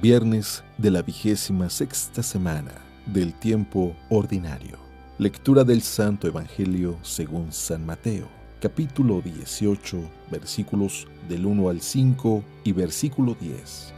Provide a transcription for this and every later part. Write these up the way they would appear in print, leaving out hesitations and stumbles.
Viernes de la 26ª semana del tiempo ordinario. Lectura del Santo Evangelio según San Mateo, capítulo 18, versículos del 1 al 5 y versículo 10.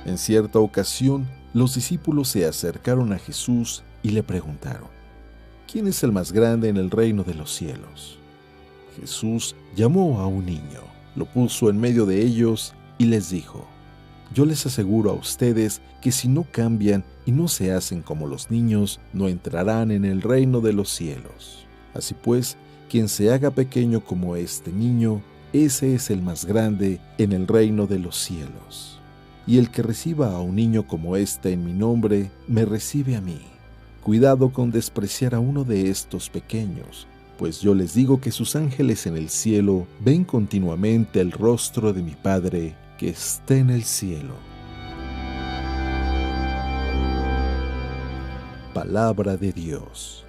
En cierta ocasión, los discípulos se acercaron a Jesús y le preguntaron: ¿quién es el más grande en el reino de los cielos? Jesús llamó a un niño, lo puso en medio de ellos y les dijo: yo les aseguro a ustedes que si no cambian y no se hacen como los niños, no entrarán en el reino de los cielos. Así pues, quien se haga pequeño como este niño, ese es el más grande en el reino de los cielos. Y el que reciba a un niño como este en mi nombre, me recibe a mí. Cuidado con despreciar a uno de estos pequeños, pues yo les digo que sus ángeles en el cielo ven continuamente el rostro de mi Padre que está en el cielo. Palabra de Dios.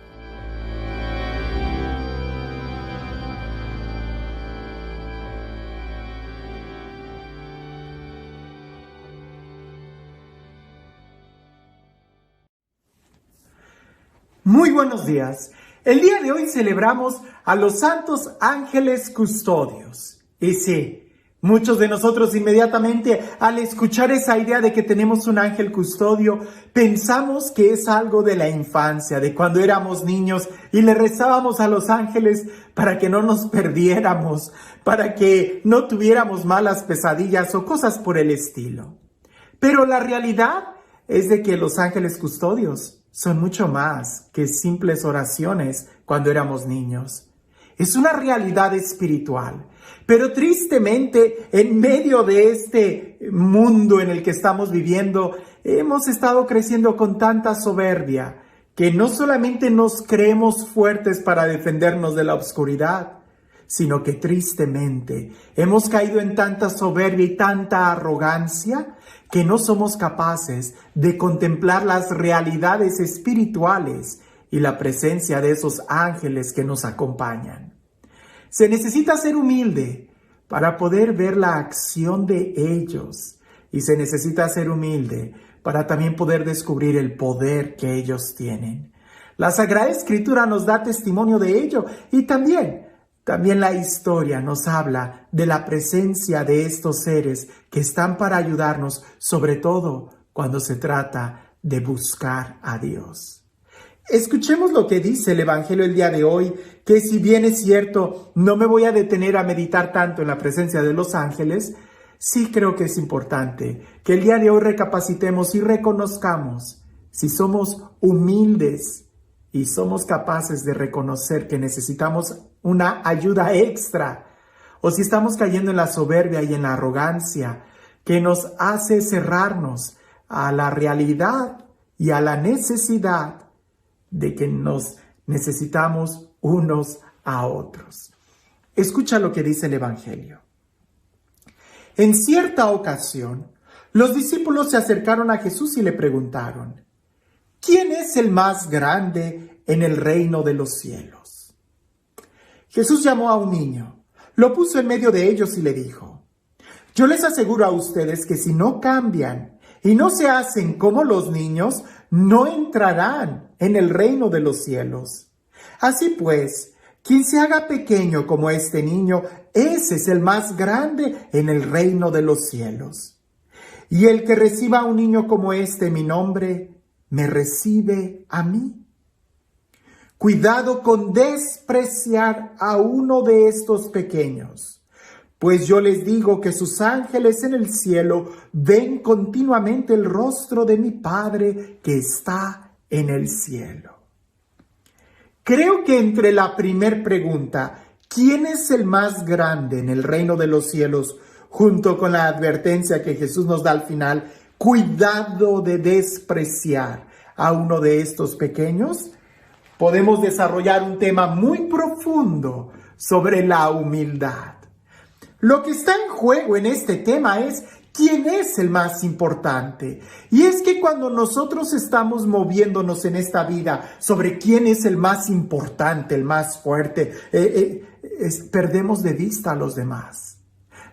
Muy buenos días. El día de hoy celebramos a los santos ángeles custodios. Y sí, muchos de nosotros inmediatamente al escuchar esa idea de que tenemos un ángel custodio, pensamos que es algo de la infancia, de cuando éramos niños y le rezábamos a los ángeles para que no nos perdiéramos, para que no tuviéramos malas pesadillas o cosas por el estilo. Pero la realidad es de que los ángeles custodios son mucho más que simples oraciones cuando éramos niños. Es una realidad espiritual. Pero tristemente, en medio de este mundo en el que estamos viviendo, hemos estado creciendo con tanta soberbia que no solamente nos creemos fuertes para defendernos de la oscuridad, sino que tristemente hemos caído en tanta soberbia y tanta arrogancia que no somos capaces de contemplar las realidades espirituales y la presencia de esos ángeles que nos acompañan. Se necesita ser humilde para poder ver la acción de ellos, y se necesita ser humilde para también poder descubrir el poder que ellos tienen. La Sagrada Escritura nos da testimonio de ello, y también la historia nos habla de la presencia de estos seres que están para ayudarnos, sobre todo cuando se trata de buscar a Dios. Escuchemos lo que dice el Evangelio el día de hoy, que si bien es cierto, no me voy a detener a meditar tanto en la presencia de los ángeles, sí creo que es importante que el día de hoy recapacitemos y reconozcamos si somos humildes y somos capaces de reconocer que necesitamos una ayuda extra, o si estamos cayendo en la soberbia y en la arrogancia que nos hace cerrarnos a la realidad y a la necesidad de que nos necesitamos unos a otros. Escucha lo que dice el Evangelio. En cierta ocasión, los discípulos se acercaron a Jesús y le preguntaron: ¿quién es el más grande en el reino de los cielos? Jesús llamó a un niño, lo puso en medio de ellos y le dijo: yo les aseguro a ustedes que si no cambian y no se hacen como los niños, no entrarán en el reino de los cielos. Así pues, quien se haga pequeño como este niño, ese es el más grande en el reino de los cielos. Y el que reciba a un niño como este en mi nombre, me recibe a mí. Cuidado con despreciar a uno de estos pequeños, pues yo les digo que sus ángeles en el cielo ven continuamente el rostro de mi Padre que está en el cielo. Creo que entre la primer pregunta, ¿quién es el más grande en el reino de los cielos?, junto con la advertencia que Jesús nos da al final, cuidado de despreciar a uno de estos pequeños, podemos desarrollar un tema muy profundo sobre la humildad. Lo que está en juego en este tema es quién es el más importante. Y es que cuando nosotros estamos moviéndonos en esta vida sobre quién es el más importante, el más fuerte, perdemos de vista a los demás.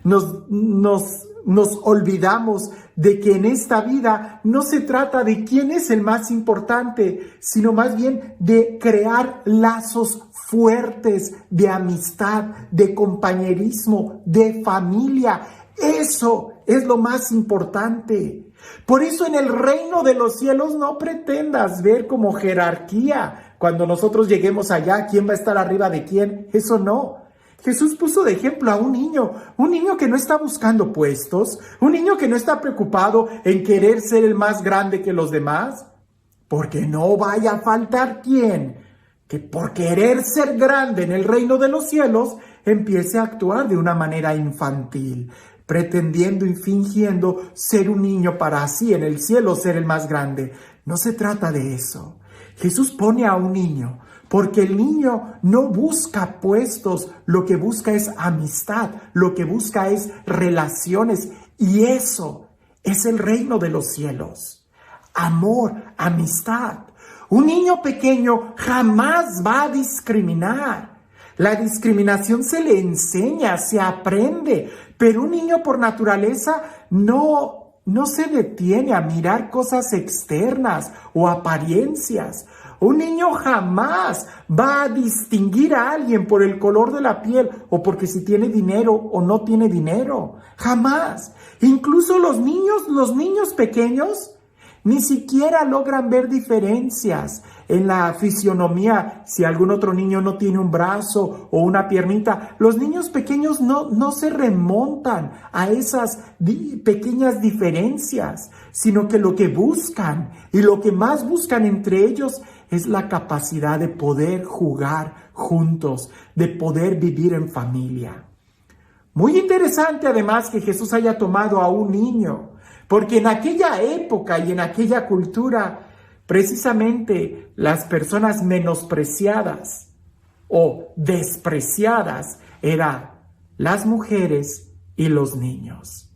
nos olvidamos de que en esta vida no se trata de quién es el más importante, sino más bien de crear lazos fuertes de amistad, de compañerismo, de familia. Eso es lo más importante. Por eso en el reino de los cielos no pretendas ver como jerarquía. Cuando nosotros lleguemos allá, ¿quién va a estar arriba de quién? Eso no. Jesús puso de ejemplo a un niño que no está buscando puestos, un niño que no está preocupado en querer ser el más grande que los demás, porque no vaya a faltar quien, que por querer ser grande en el reino de los cielos, empiece a actuar de una manera infantil, pretendiendo y fingiendo ser un niño para así en el cielo ser el más grande. No se trata de eso. Jesús pone a un niño, porque el niño no busca puestos, lo que busca es amistad, lo que busca es relaciones, y eso es el reino de los cielos. Amor, amistad. Un niño pequeño jamás va a discriminar. La discriminación se le enseña, se aprende, pero un niño por naturaleza no se detiene a mirar cosas externas o apariencias. Un niño jamás va a distinguir a alguien por el color de la piel o porque si tiene dinero o no tiene dinero. Jamás. Incluso los niños pequeños ni siquiera logran ver diferencias en la fisionomía. Si algún otro niño no tiene un brazo o una piernita, los niños pequeños no se remontan a esas pequeñas diferencias, sino que lo que buscan y lo que más buscan entre ellos es la capacidad de poder jugar juntos, de poder vivir en familia. Muy interesante además que Jesús haya tomado a un niño, porque en aquella época y en aquella cultura, precisamente las personas menospreciadas o despreciadas eran las mujeres y los niños.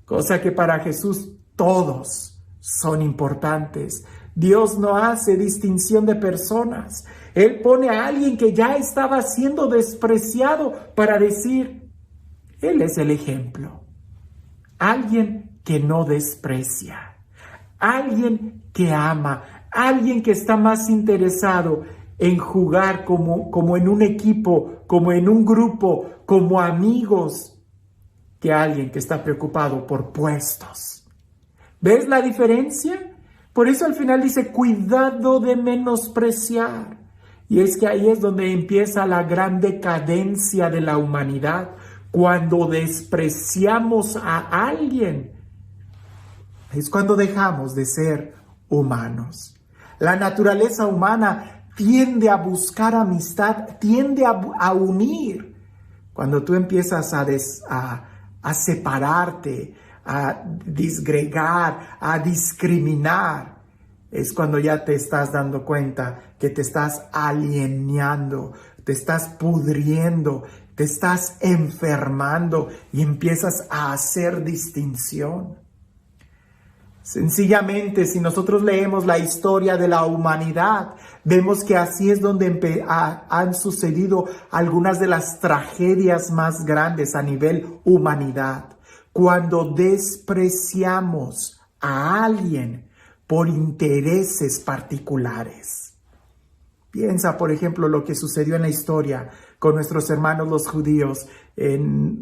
Cosa que para Jesús todos son importantes. Dios no hace distinción de personas. Él pone a alguien que ya estaba siendo despreciado para decir, Él es el ejemplo. Alguien que no desprecia. Alguien que ama. Alguien que está más interesado en jugar como en un equipo, como en un grupo, como amigos, que alguien que está preocupado por puestos. ¿Ves la diferencia? Por eso al final dice, cuidado de menospreciar. Y es que ahí es donde empieza la gran decadencia de la humanidad. Cuando despreciamos a alguien, es cuando dejamos de ser humanos. La naturaleza humana tiende a buscar amistad, tiende a unir. Cuando tú empiezas a separarte, a disgregar, a discriminar, es cuando ya te estás dando cuenta que te estás alienando, te estás pudriendo, te estás enfermando y empiezas a hacer distinción. Sencillamente, si nosotros leemos la historia de la humanidad, vemos que así es donde han sucedido algunas de las tragedias más grandes a nivel humanidad. Cuando despreciamos a alguien por intereses particulares. Piensa, por ejemplo, lo que sucedió en la historia con nuestros hermanos los judíos,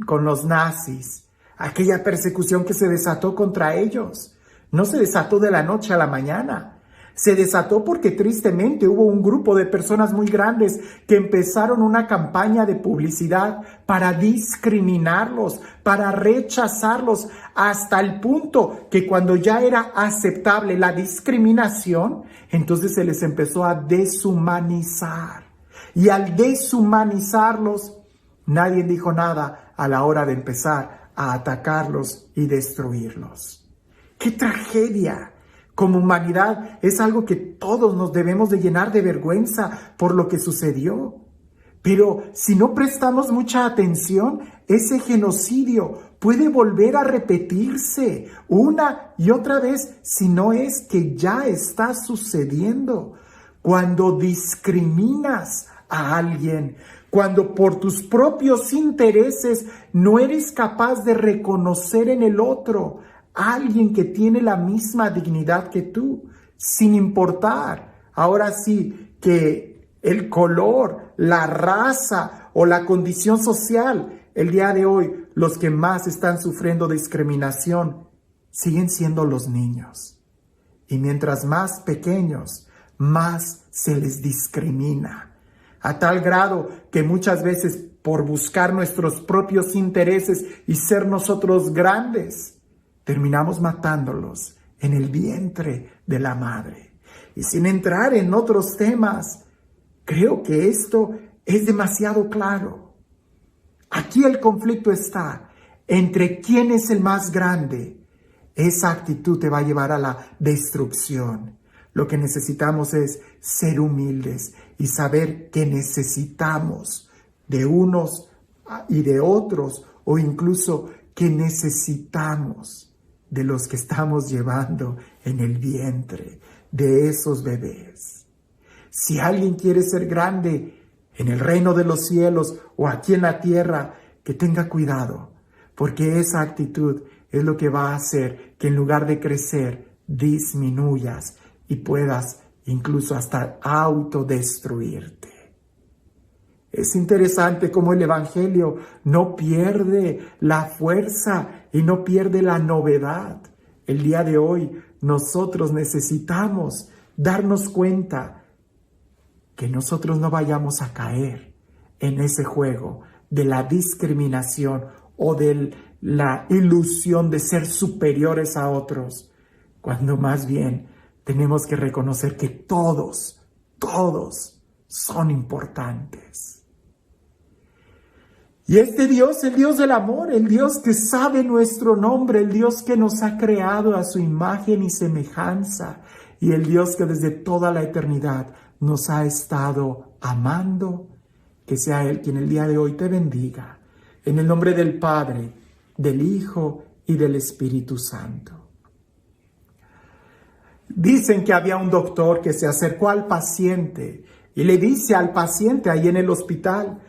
con los nazis. Aquella persecución que se desató contra ellos. No se desató de la noche a la mañana. Se desató porque tristemente hubo un grupo de personas muy grandes que empezaron una campaña de publicidad para discriminarlos, para rechazarlos, hasta el punto que cuando ya era aceptable la discriminación, entonces se les empezó a deshumanizar. Y al deshumanizarlos, nadie dijo nada a la hora de empezar a atacarlos y destruirlos. ¡Qué tragedia! Como humanidad es algo que todos nos debemos de llenar de vergüenza por lo que sucedió. Pero si no prestamos mucha atención, ese genocidio puede volver a repetirse una y otra vez, si no es que ya está sucediendo. Cuando discriminas a alguien, cuando por tus propios intereses no eres capaz de reconocer en el otro a alguien que tiene la misma dignidad que tú, sin importar, ahora sí, que el color, la raza o la condición social. El día de hoy, los que más están sufriendo discriminación siguen siendo los niños. Y mientras más pequeños, más se les discrimina. A tal grado que muchas veces por buscar nuestros propios intereses y ser nosotros grandes, terminamos matándolos en el vientre de la madre. Y sin entrar en otros temas, creo que esto es demasiado claro. Aquí el conflicto está entre quién es el más grande. Esa actitud te va a llevar a la destrucción. Lo que necesitamos es ser humildes y saber que necesitamos de unos y de otros, o incluso que necesitamos de los que estamos llevando en el vientre, de esos bebés. Si alguien quiere ser grande en el reino de los cielos o aquí en la tierra, que tenga cuidado, porque esa actitud es lo que va a hacer que en lugar de crecer, disminuyas y puedas incluso hasta autodestruirte. Es interesante cómo el Evangelio no pierde la fuerza y no pierde la novedad. El día de hoy nosotros necesitamos darnos cuenta que nosotros no vayamos a caer en ese juego de la discriminación o de la ilusión de ser superiores a otros, cuando más bien tenemos que reconocer que todos son importantes. Y este Dios, el Dios del amor, el Dios que sabe nuestro nombre, el Dios que nos ha creado a su imagen y semejanza, y el Dios que desde toda la eternidad nos ha estado amando, que sea Él quien el día de hoy te bendiga. En el nombre del Padre, del Hijo y del Espíritu Santo. Dicen que había un doctor que se acercó al paciente y le dice al paciente ahí en el hospital: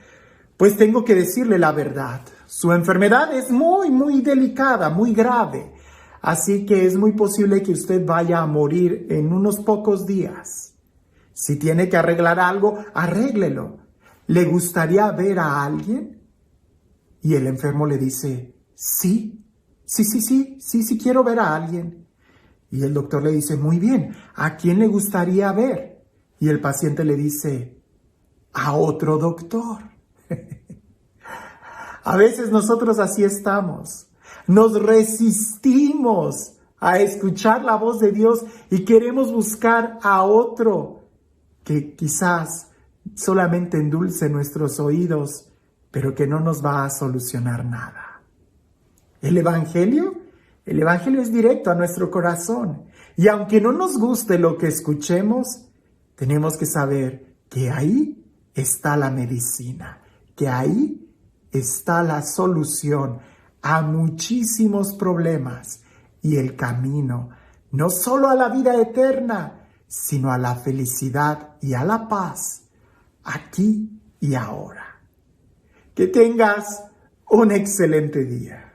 pues tengo que decirle la verdad, su enfermedad es muy delicada, muy grave, así que es muy posible que usted vaya a morir en unos pocos días. Si tiene que arreglar algo, arréglelo. ¿Le gustaría ver a alguien? Y el enfermo le dice: sí, quiero ver a alguien. Y el doctor le dice: muy bien, ¿a quién le gustaría ver? Y el paciente le dice: a otro doctor. A veces nosotros así estamos. Nos resistimos a escuchar la voz de Dios y queremos buscar a otro que quizás solamente endulce nuestros oídos, pero que no nos va a solucionar nada. El Evangelio es directo a nuestro corazón. Y aunque no nos guste lo que escuchemos, tenemos que saber que ahí está la medicina, que ahí está la solución a muchísimos problemas y el camino, no solo a la vida eterna, sino a la felicidad y a la paz, aquí y ahora. Que tengas un excelente día.